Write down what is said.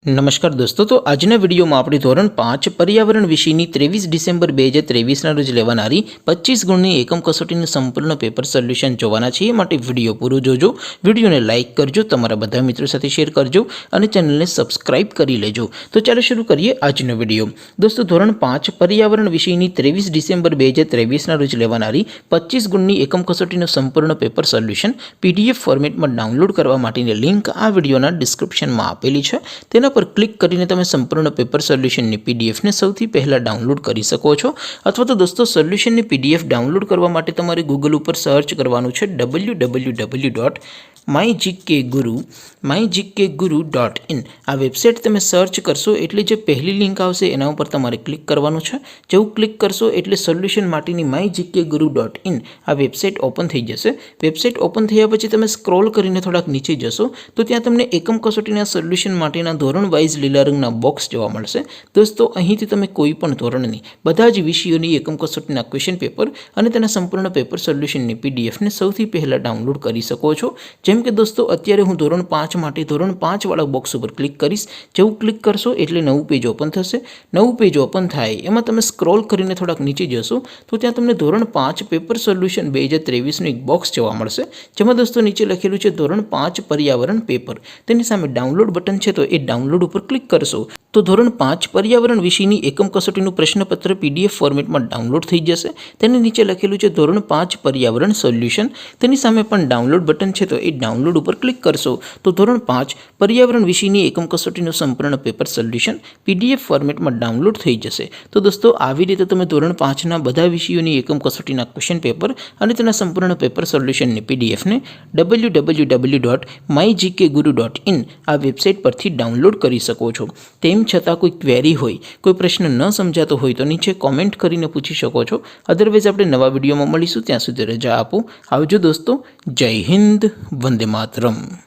નમસ્કાર દોસ્તો, તો આજના વિડીયોમાં આપણે ધોરણ 5 પર્યાવરણ વિષયની 23 ડિસેમ્બર 2023ના રોજ લેવાનારી 25 ગુણની એકમ કસોટીનું સંપૂર્ણ પેપર સોલ્યુશન જોવાના છીએ. માટે વિડીયો પૂરો જોજો, વિડીયોને લાઇક કરજો, તમારા બધા મિત્રો સાથે શેર કરજો અને ચેનલને સબસ્ક્રાઇબ કરી લેજો. તો ચાલો શરૂ કરીએ આજનો વિડીયો. દોસ્તો, ધોરણ 5 પર્યાવરણ વિષયની 23 ડિસેમ્બર 2023ના રોજ લેવાનારી 25 ગુણની એકમ કસોટીનું સંપૂર્ણ પેપર સોલ્યુશન PDF ફોર્મેટમાં ડાઉનલોડ કરવા માટેની લિંક આ વિડીયોના ડિસ્ક્રિપ્શનમાં આપેલી છે. તેના પર ક્લિક કરીને તમે સંપૂર્ણ પેપર સોલ્યુશનની પીડીએફને સૌથી પહેલાં ડાઉનલોડ કરી શકો છો. અથવા તો દોસ્તો, સોલ્યુશનની પીડીએફ ડાઉનલોડ કરવા માટે તમારે ગૂગલ ઉપર સર્ચ કરવાનું છે www.mygkguru.in. આ વેબસાઇટ તમે સર્ચ કરશો એટલે જે પહેલી લિંક આવશે એના ઉપર તમારે ક્લિક કરવાનું છે. જેવું ક્લિક કરશો એટલે સોલ્યુશન માટેની mygkguru.in આ વેબસાઇટ ઓપન થઈ જશે. વેબસાઇટ ઓપન થયા પછી તમે સ્ક્રોલ કરીને થોડાક નીચે જશો તો ત્યાં તમને એકમ કસોટીના સોલ્યુશન માટેના ધોરણ વાઇઝ લીલા રંગના બોક્સ જોવા મળશે. દોસ્તો, અહીંથી તમે કોઈ પણ ધોરણની બધા જ વિષયોની એકમ કસોટીના ક્વેશ્ચન પેપર અને તેના સંપૂર્ણ પેપર સોલ્યુશનની પીડીએફને સૌથી પહેલાં ડાઉનલોડ કરી શકો છો. જેમ કે દોસ્તો, અત્યારે હું ધોરણ 5 માટે ધોરણ 5 વાળા બોક્સ ઉપર ક્લિક કરીશ. જેવું ક્લિક કરશો એટલે નવું પેજ ઓપન થશે. નવું પેજ ઓપન થાય એમાં તમે સ્ક્રોલ કરીને થોડાક નીચે જશો તો ત્યાં તમને ધોરણ 5 પેપર સોલ્યુશન 2023નું એક બોક્સ જોવા મળશે. જેમાં દોસ્તો નીચે લખેલું છે ધોરણ 5 પર્યાવરણ પેપર. તેની સામે ડાઉનલોડ બટન છે તો એ ડાઉનલોડ ઉપર ક્લિક કરશો તો ધોરણ 5 પર્યાવરણ વિષયની એકમ કસોટીનું પ્રશ્નપત્ર PDF ફોર્મેટમાં ડાઉનલોડ થઈ જશે. તેની નીચે લખેલું છે ધોરણ 5 પર્યાવરણ સોલ્યુશન. તેની સામે પણ ડાઉનલોડ બટન છે તો એ ડાઉનલોડ ઉપર ક્લિક કરશો તો ધોરણ 5 પર્યાવરણ વિષયની એકમ કસોટીનું સંપૂર્ણ પેપર સોલ્યુશન PDF ફોર્મેટમાં ડાઉનલોડ થઈ જશે. તો દોસ્તો, આવી રીતે તમે ધોરણ 5ના બધા વિષયોની એકમ કસોટીના ક્વેશ્ચન પેપર અને તેના સંપૂર્ણ પેપર સોલ્યુશનની પીડીએફને www.mygkguru.in આ વેબસાઇટ પરથી ડાઉનલોડ કરી શકો છો. તેમ છતાં કોઈ ક્વેરી હોય, કોઈ પ્રશ્ન ન સમજાતો હોય તો નીચે કોમેન્ટ કરીને પૂછી શકો છો. અદરવાઇઝ આપણે નવા વિડીયોમાં મળીશું. ત્યાં સુધી રજા આપો. આવજો દોસ્તો. જય હિન્દ. વંદે માતરમ.